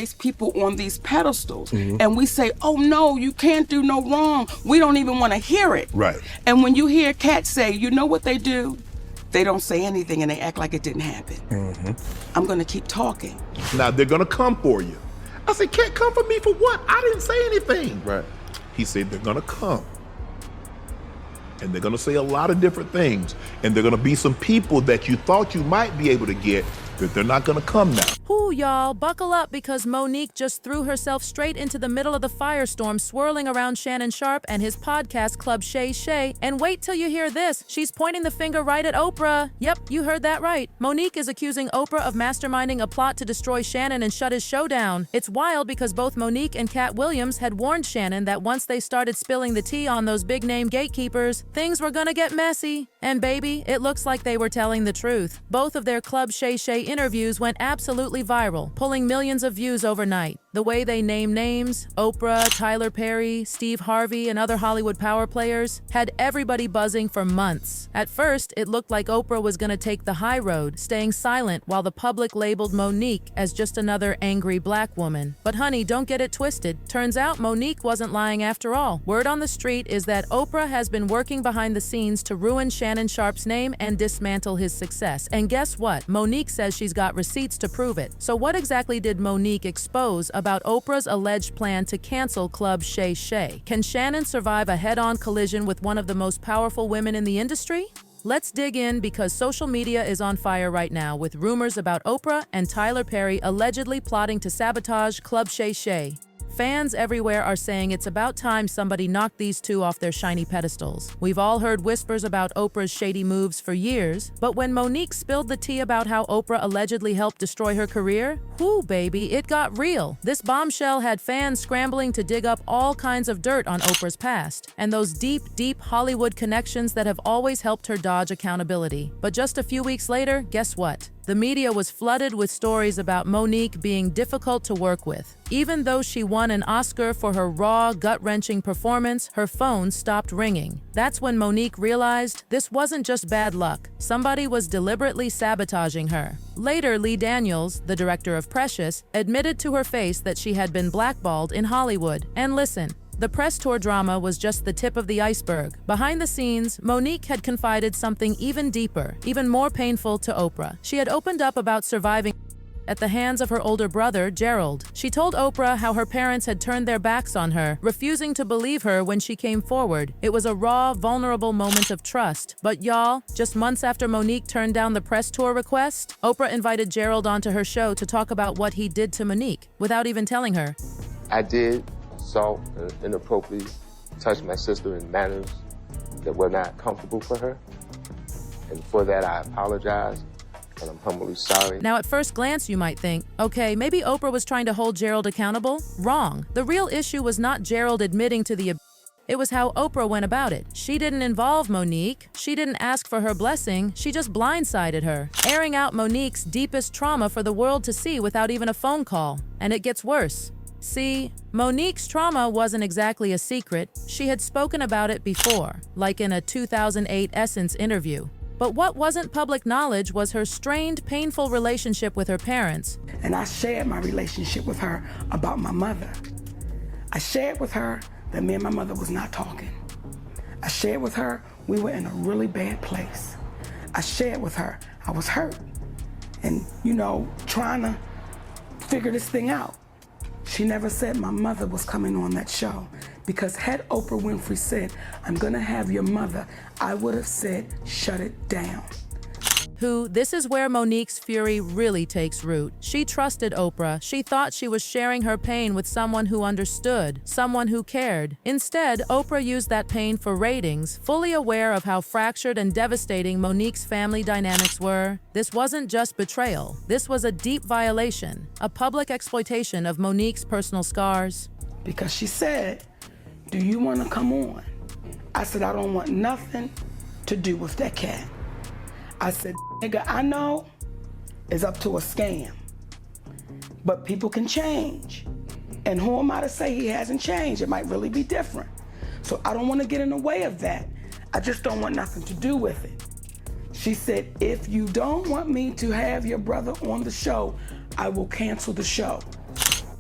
place people on these pedestals, and we say, oh no, you can't do no wrong. We don't even want to hear it. Right. And when you hear Katt say, you know what they do? They don't say anything and they act like it didn't happen. I'm gonna keep talking. Now they're gonna come for you. I said, Katt, come for me for what? I didn't say anything. Right. He said, they're gonna come. And they're gonna say a lot of different things. And they're gonna be some people that you thought you might be able to get, but they're not gonna come now. Whoo, y'all, buckle up because Mo'Nique just threw herself straight into the middle of the firestorm swirling around Shannon Sharpe and his podcast club Shay. And wait till you hear this. She's pointing the finger right at Oprah. Yep, you heard that right. Mo'Nique is accusing Oprah of masterminding a plot to destroy Shannon and shut his show down. It's wild because both Mo'Nique and Katt Williams had warned Shannon that once they started spilling the tea on those big-name gatekeepers, things were gonna get messy. And baby, it looks like they were telling the truth. Both of their club Shay interviews went absolutely viral, pulling millions of views overnight. The way they name names, Oprah, Tyler Perry, Steve Harvey, and other Hollywood power players, had everybody buzzing for months. At first, it looked like Oprah was gonna take the high road, staying silent while the public labeled Mo'Nique as just another angry black woman. But honey, don't get it twisted. Turns out Mo'Nique wasn't lying after all. Word on the street is that Oprah has been working behind the scenes to ruin Shannon Sharpe's name and dismantle his success. And guess what? Mo'Nique says she's got receipts to prove it. So what exactly did Mo'Nique expose about Oprah's alleged plan to cancel Club Shay? Can Shannon survive a head-on collision with one of the most powerful women in the industry? Let's dig in because social media is on fire right now with rumors about Oprah and Tyler Perry allegedly plotting to sabotage Club Shay. Fans everywhere are saying it's about time somebody knocked these two off their shiny pedestals. We've all heard whispers about Oprah's shady moves for years, but when Mo'Nique spilled the tea about how Oprah allegedly helped destroy her career, whoo baby, it got real. This bombshell had fans scrambling to dig up all kinds of dirt on Oprah's past, and those deep Hollywood connections that have always helped her dodge accountability. But just a few weeks later, guess what? The media was flooded with stories about Mo'Nique being difficult to work with. Even though she won an Oscar for her raw, gut-wrenching performance, her phone stopped ringing. That's when Mo'Nique realized this wasn't just bad luck. Somebody was deliberately sabotaging her. Later, Lee Daniels, the director of Precious, admitted to her face that she had been blackballed in Hollywood. And listen, the press tour drama was just the tip of the iceberg. Behind the scenes, Mo'Nique had confided something even deeper, even more painful to Oprah. She had opened up about surviving at the hands of her older brother, Gerald. She told Oprah how her parents had turned their backs on her, refusing to believe her when she came forward. It was a raw, vulnerable moment of trust. But y'all, just months after Mo'Nique turned down the press tour request, Oprah invited Gerald onto her show to talk about what he did to Mo'Nique, without even telling her. I did assault and inappropriately touch my sister in manners that were not comfortable for her. And for that, I apologize, and I'm humbly sorry. Now, at first glance, you might think, okay, maybe Oprah was trying to hold Gerald accountable. Wrong. The real issue was not Gerald admitting to the it was how Oprah went about it. She didn't involve Mo'Nique. She didn't ask for her blessing. She just blindsided her, airing out Mo'Nique's deepest trauma for the world to see without even a phone call. And it gets worse. See, Mo'Nique's trauma wasn't exactly a secret. She had spoken about it before, like in a 2008 Essence interview. But what wasn't public knowledge was her strained, painful relationship with her parents. And I shared my relationship with her about my mother. I shared with her that me and my mother was not talking. I shared with her we were in a really bad place. I shared with her I was hurt and, trying to figure this thing out. She never said my mother was coming on that show, because had Oprah Winfrey said, I'm gonna have your mother, I would have said, shut it down. This is where Mo'Nique's fury really takes root. She trusted Oprah. She thought she was sharing her pain with someone who understood, someone who cared. Instead, Oprah used that pain for ratings, fully aware of how fractured and devastating Mo'Nique's family dynamics were. This wasn't just betrayal. This was a deep violation, a public exploitation of Mo'Nique's personal scars. Because she said, do you want to come on? I said, I don't want nothing to do with that cat. I said, nigga, I know it's up to a scam, but people can change. And who am I to say he hasn't changed? It might really be different. So I don't want to get in the way of that. I just don't want nothing to do with it. She said, if you don't want me to have your brother on the show, I will cancel the show.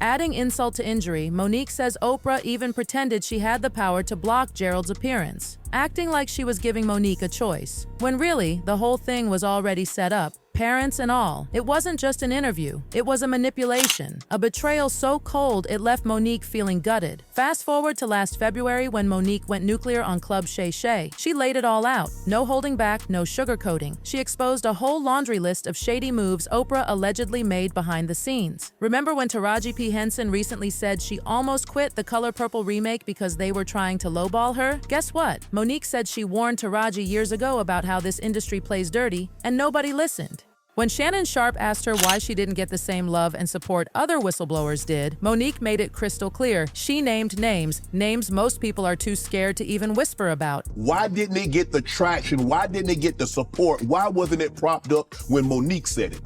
Adding insult to injury, Mo'Nique says Oprah even pretended she had the power to block Gerald's appearance, acting like she was giving Mo'Nique a choice, when really, the whole thing was already set up. Parents and all. It wasn't just an interview. It was a manipulation. A betrayal so cold it left Mo'Nique feeling gutted. Fast forward to last February when Mo'Nique went nuclear on Club Shay. She laid it all out. No holding back, no sugarcoating. She exposed a whole laundry list of shady moves Oprah allegedly made behind the scenes. Remember when Taraji P. Henson recently said she almost quit the Color Purple remake because they were trying to lowball her? Guess what? Mo'Nique said she warned Taraji years ago about how this industry plays dirty, and nobody listened. When Shannon Sharpe asked her why she didn't get the same love and support other whistleblowers did, Mo'Nique made it crystal clear. She named names most people are too scared to even whisper about. Why didn't it get the traction? Why didn't it get the support? Why wasn't it propped up when Mo'Nique said it?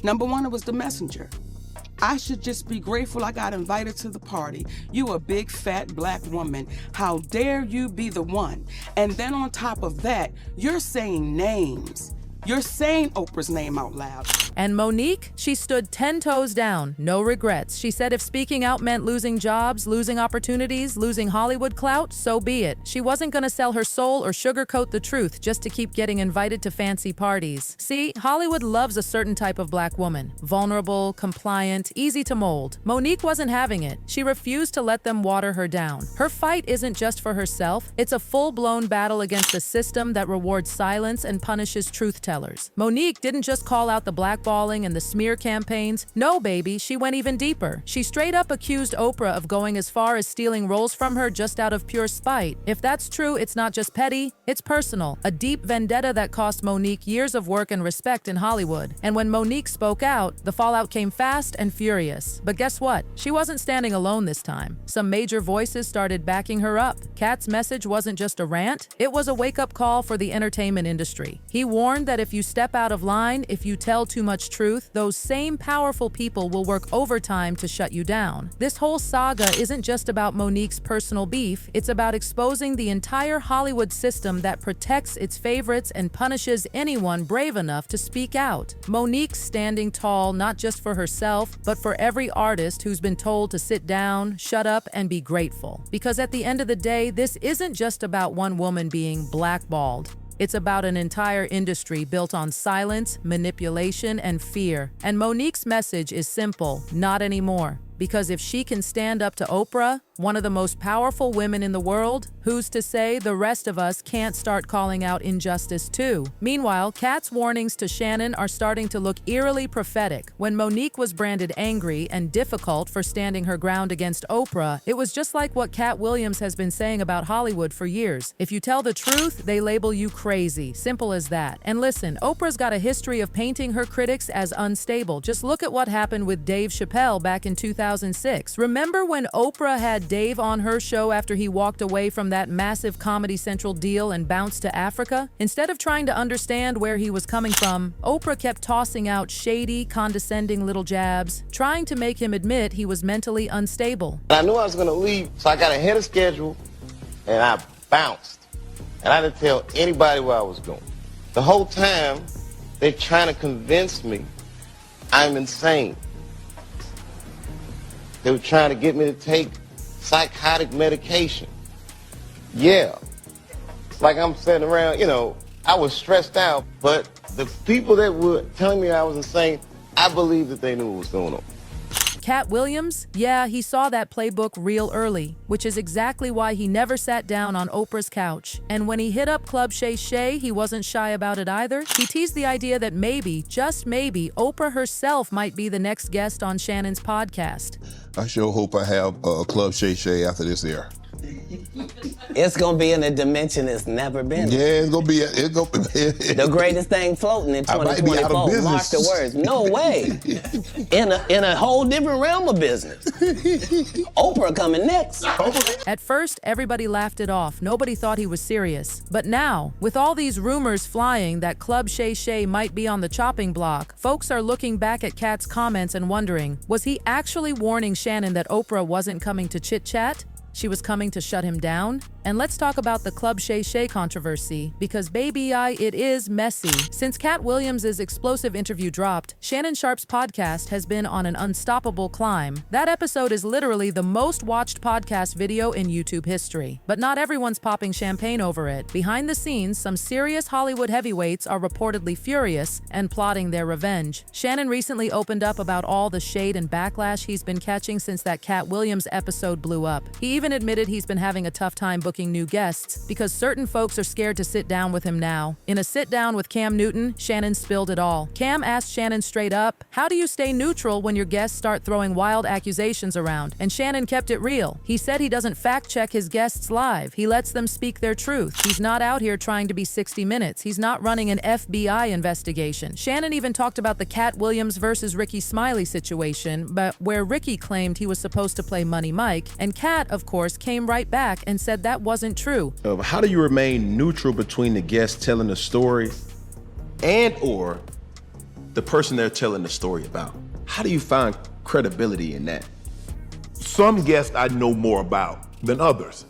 Number one, it was the messenger. I should just be grateful I got invited to the party. You a big, fat, black woman. How dare you be the one? And then on top of that, you're saying names. You're saying Oprah's name out loud. And Mo'Nique, she stood 10 toes down, no regrets. She said if speaking out meant losing jobs, losing opportunities, losing Hollywood clout, so be it. She wasn't gonna sell her soul or sugarcoat the truth just to keep getting invited to fancy parties. See, Hollywood loves a certain type of black woman. Vulnerable, compliant, easy to mold. Mo'Nique wasn't having it. She refused to let them water her down. Her fight isn't just for herself. It's a full-blown battle against a system that rewards silence and punishes truth-tellers. Mo'Nique didn't just call out the blackballing and the smear campaigns. No, baby, she went even deeper. She straight up accused Oprah of going as far as stealing roles from her just out of pure spite. If that's true, it's not just petty, it's personal. A deep vendetta that cost Mo'Nique years of work and respect in Hollywood. And when Mo'Nique spoke out, the fallout came fast and furious. But guess what? She wasn't standing alone this time. Some major voices started backing her up. Katt's message wasn't just a rant, it was a wake-up call for the entertainment industry. He warned that if you step out of line, if you tell too much truth, those same powerful people will work overtime to shut you down. This whole saga isn't just about Mo'Nique's personal beef, it's about exposing the entire Hollywood system that protects its favorites and punishes anyone brave enough to speak out. Mo'Nique's standing tall not just for herself, but for every artist who's been told to sit down, shut up, and be grateful. Because at the end of the day, this isn't just about one woman being blackballed. It's about an entire industry built on silence, manipulation, and fear. And Mo'Nique's message is simple: not anymore. Because if she can stand up to Oprah, one of the most powerful women in the world, who's to say the rest of us can't start calling out injustice too? Meanwhile, Katt's warnings to Shannon are starting to look eerily prophetic. When Mo'Nique was branded angry and difficult for standing her ground against Oprah, it was just like what Katt Williams has been saying about Hollywood for years. If you tell the truth, they label you crazy. Simple as that. And listen, Oprah's got a history of painting her critics as unstable. Just look at what happened with Dave Chappelle back in 2006. Remember when Oprah had Dave on her show after he walked away from that massive Comedy Central deal and bounced to Africa? Instead of trying to understand where he was coming from, Oprah kept tossing out shady, condescending little jabs, trying to make him admit he was mentally unstable. I knew I was going to leave, so I got ahead of schedule, and I bounced. And I didn't tell anybody where I was going. The whole time, they're trying to convince me I'm insane. They were trying to get me to take psychotic medication. Yeah. Like I'm sitting around, I was stressed out, but the people that were telling me I was insane, I believe that they knew what was going on. Katt Williams? Yeah, he saw that playbook real early, which is exactly why he never sat down on Oprah's couch. And when he hit up Club Shay, he wasn't shy about it either. He teased the idea that maybe, just maybe, Oprah herself might be the next guest on Shannon's podcast. I sure hope I have Club Shay after this air. It's gonna be in a dimension it's never been. Yeah, it's gonna be. The greatest thing floating in 2024. Mark the words. No way. In a whole different realm of business. Oprah coming next. At first, everybody laughed it off. Nobody thought he was serious. But now, with all these rumors flying that Club Shay might be on the chopping block, folks are looking back at Katt's comments and wondering, was he actually warning Shannon that Oprah wasn't coming to chit-chat? She was coming to shut him down? And let's talk about the Club Shay controversy, because baby, it is messy. Since Katt Williams' explosive interview dropped, Shannon Sharpe's podcast has been on an unstoppable climb. That episode is literally the most watched podcast video in YouTube history. But not everyone's popping champagne over it. Behind the scenes, some serious Hollywood heavyweights are reportedly furious and plotting their revenge. Shannon recently opened up about all the shade and backlash he's been catching since that Katt Williams episode blew up. He even admitted he's been having a tough time booking new guests because certain folks are scared to sit down with him now. In a sit-down with Cam Newton, Shannon spilled it all. Cam asked Shannon straight up, "How do you stay neutral when your guests start throwing wild accusations around?" And Shannon kept it real. He said he doesn't fact-check his guests live. He lets them speak their truth. He's not out here trying to be 60 Minutes. He's not running an FBI investigation. Shannon even talked about the Katt Williams versus Ricky Smiley situation, but where Ricky claimed he was supposed to play Money Mike, and Katt, of course, came right back and said that wasn't true. How do you remain neutral between the guest telling the story and or the person they're telling the story about? How do you find credibility in that? Some guests I know more about than others.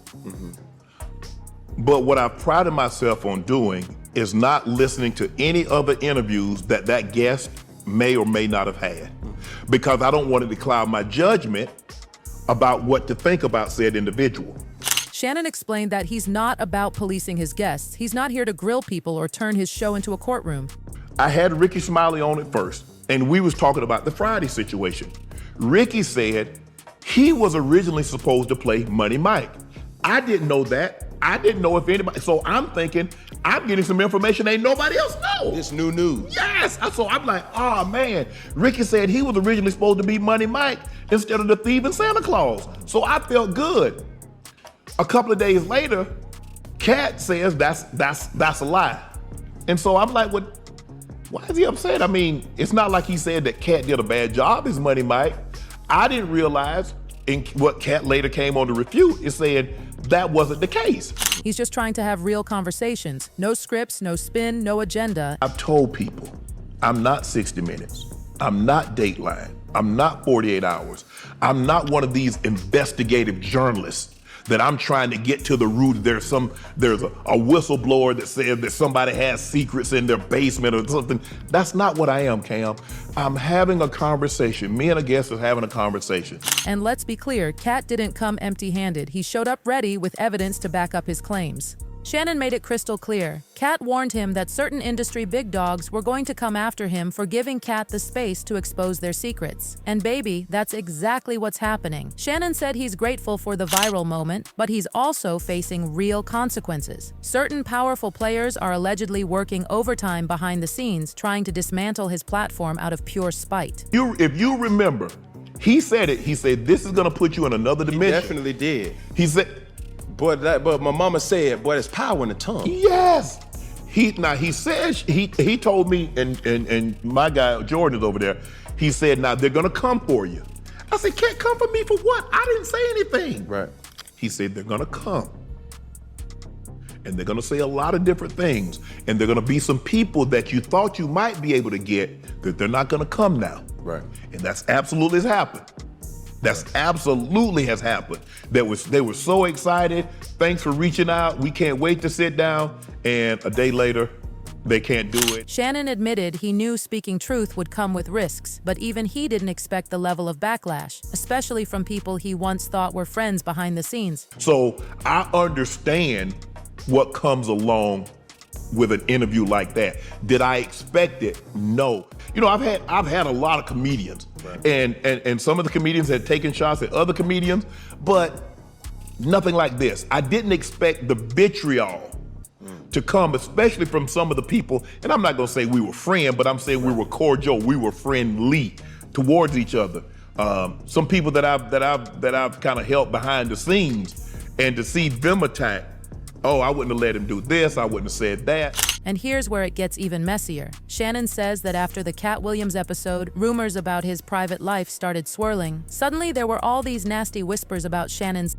But what I've prided myself on doing is not listening to any other interviews that guest may or may not have had, because I don't want it to cloud my judgment about what to think about said individual. Shannon explained that he's not about policing his guests. He's not here to grill people or turn his show into a courtroom. I had Ricky Smiley on it first, and we was talking about the Friday situation. Ricky said he was originally supposed to play Money Mike. I didn't know that. I didn't know if anybody, so I'm thinking, I'm getting some information ain't nobody else knows. It's new news. Yes, so I'm like, oh man. Ricky said he was originally supposed to be Money Mike instead of the thieving Santa Claus. So I felt good. A couple of days later, Katt says that's a lie. And so I'm like, what? Why is he upset? I mean, it's not like he said that Katt did a bad job as Money Mike. I didn't realize in what Katt later came on to refute is saying that wasn't the case. He's just trying to have real conversations. No scripts, no spin, no agenda. I've told people, I'm not 60 Minutes. I'm not Dateline. I'm not 48 Hours. I'm not one of these investigative journalists that I'm trying to get to the root. There's a whistleblower that says that somebody has secrets in their basement or something. That's not what I am, Cam. I'm having a conversation. Me and a guest is having a conversation. And let's be clear, Katt didn't come empty-handed. He showed up ready with evidence to back up his claims. Shannon made it crystal clear. Katt warned him that certain industry big dogs were going to come after him for giving Katt the space to expose their secrets. And baby, that's exactly what's happening. Shannon said he's grateful for the viral moment, but he's also facing real consequences. Certain powerful players are allegedly working overtime behind the scenes, trying to dismantle his platform out of pure spite. If you remember, he said it. He said, this is gonna put you in another dimension. He definitely did. He said, but my mama said, boy, there's power in the tongue. yes. He told me, and my guy Jordan is over there, he said, now they're gonna come for you. I said, can't come for me for what? I didn't say anything. Right. He said, they're gonna come. And they're gonna say a lot of different things. And they're gonna be some people that you thought you might be able to get, that they're not gonna come now. Right. And that's absolutely has happened. That's absolutely has happened. They were so excited. Thanks for reaching out. We can't wait to sit down. And a day later, they can't do it. Shannon admitted he knew speaking truth would come with risks, but even he didn't expect the level of backlash, especially from people he once thought were friends behind the scenes. So I understand what comes along with an interview like that. Did I expect it? No. You know, I've had a lot of comedians, right. and some of the comedians had taken shots at other comedians, but nothing like this. I didn't expect the vitriol to come, especially from some of the people, and I'm not gonna say we were friends, but I'm saying we were cordial, we were friendly towards each other. Some people that I've kind of helped behind the scenes, and to see them attack, oh, I wouldn't have let him do this, I wouldn't have said that. And here's where it gets even messier. Shannon says that after the Katt Williams episode, rumors about his private life started swirling. Suddenly, there were all these nasty whispers about Shannon's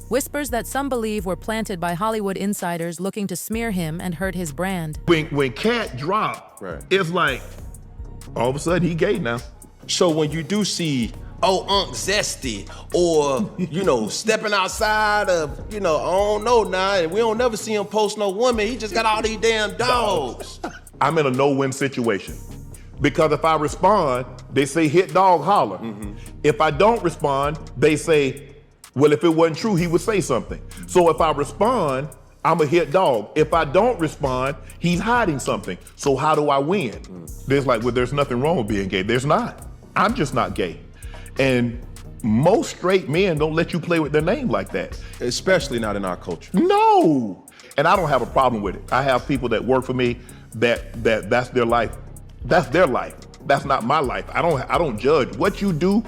whispers that some believe were planted by Hollywood insiders looking to smear him and hurt his brand. When Katt dropped, right. It's like, all of a sudden he gay now. So when you do see oh, Unc Zesty, or, you know, stepping outside of, you know, I don't know now, and we don't never see him post no woman. He just got all these damn dogs. I'm in a no-win situation. Because if I respond, they say hit dog holler. If I don't respond, they say, well, if it wasn't true, he would say something. So if I respond, I'm a hit dog. If I don't respond, he's hiding something. So how do I win? There's like, well, there's nothing wrong with being gay. There's not. I'm just not gay. And most straight men don't let you play with their name like that. Especially not in our culture. No. And I don't have a problem with it. I have people that work for me that's their life. That's their life. That's not my life. I don't judge what you do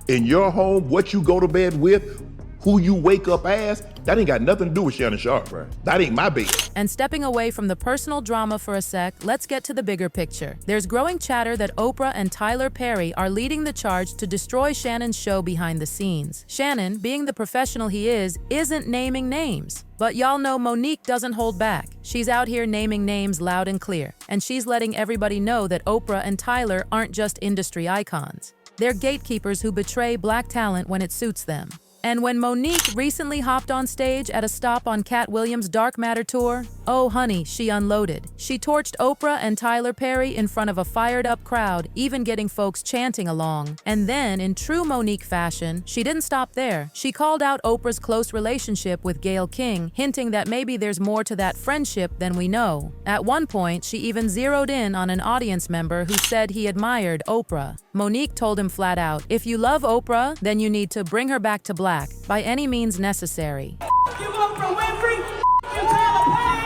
in your home, what you go to bed with, who you wake up as. That ain't got nothing to do with Shannon Sharpe. Right. That ain't my baby. And stepping away from the personal drama for a sec, let's get to the bigger picture. There's growing chatter that Oprah and Tyler Perry are leading the charge to destroy Shannon's show behind the scenes. Shannon, being the professional he is, isn't naming names. But y'all know Mo'Nique doesn't hold back. She's out here naming names loud and clear. And she's letting everybody know that Oprah and Tyler aren't just industry icons. They're gatekeepers who betray black talent when it suits them. And when Mo'Nique recently hopped on stage at a stop on Katt Williams' Dark Matter tour, oh honey, she unloaded. She torched Oprah and Tyler Perry in front of a fired-up crowd, even getting folks chanting along. And then, in true Mo'Nique fashion, she didn't stop there. She called out Oprah's close relationship with Gayle King, hinting that maybe there's more to that friendship than we know. At one point, she even zeroed in on an audience member who said he admired Oprah. Mo'Nique told him flat out, if you love Oprah, then you need to bring her back to black by any means necessary. You Oprah Winfrey, you Tyler Perry.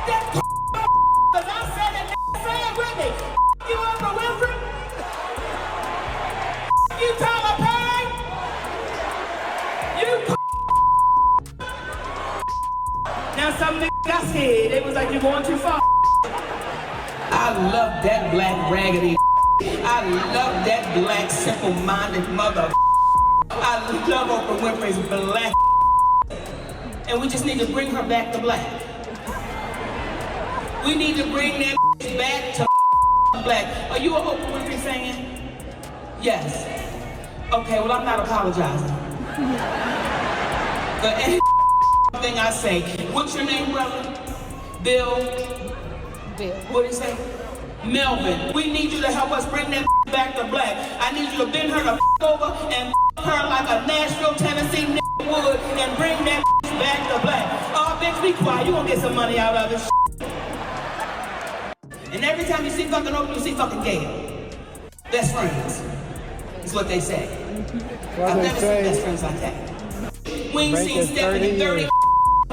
That cause I said it, say it with me. You Oprah Winfrey, you Tyler Perry, you. Now some niggas got scared. They was like, you're going too far. I love that black raggedy. I love that black simple-minded mother. I love Oprah Winfrey's black. And we just need to bring her back to black. We need to bring that back to black. Are you an Oprah Winfrey fan? Yes. Okay, well I'm not apologizing. For any thing I say. What's your name, brother? Bill. What did he say? Melvin. We need you to help us bring that back to black. I need you to bend her the over and her like a Nashville, Tennessee would and bring that back to black. Oh, bitch, be quiet. You gonna get some money out of it. And every time you see fucking Oprah, you see fucking Gayle. Best friends. Is what they say. I've never seen best friends like that. We ain't seen Stephanie in 30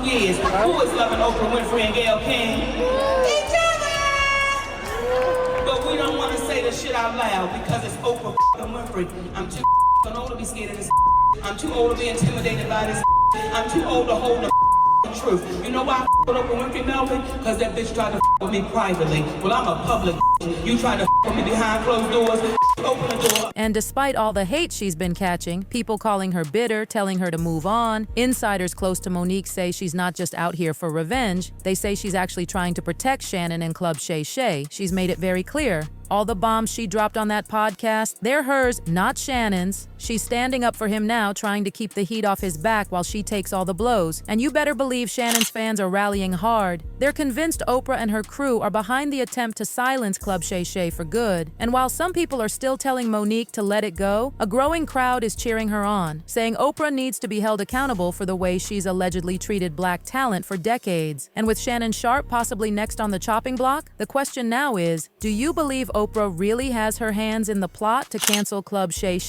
years. Who is loving Oprah Winfrey and Gayle King? Each other! But we don't want to say the shit out loud because it's Oprah Winfrey. I'm too old to be scared of this. I'm too old to be intimidated by this. I'm too old to hold the truth. You know why I with Oprah Winfrey, Melvin? Because that bitch tried to with me privately. Well, I'm a public. You tried to with me behind closed doors. Open the door. And despite all the hate she's been catching, people calling her bitter, telling her to move on, insiders close to Mo'Nique say she's not just out here for revenge. They say she's actually trying to protect Shannon and Club Shay. She's made it very clear. All the bombs she dropped on that podcast, they're hers, not Shannon's. She's standing up for him now, trying to keep the heat off his back while she takes all the blows. And you better believe Shannon's fans are rallying hard. They're convinced Oprah and her crew are behind the attempt to silence Club Shay for good. And while some people are still telling Mo'Nique to let it go, a growing crowd is cheering her on, saying Oprah needs to be held accountable for the way she's allegedly treated black talent for decades. And with Shannon Sharpe possibly next on the chopping block, the question now is, do you believe Oprah really has her hands in the plot to cancel Club Shay?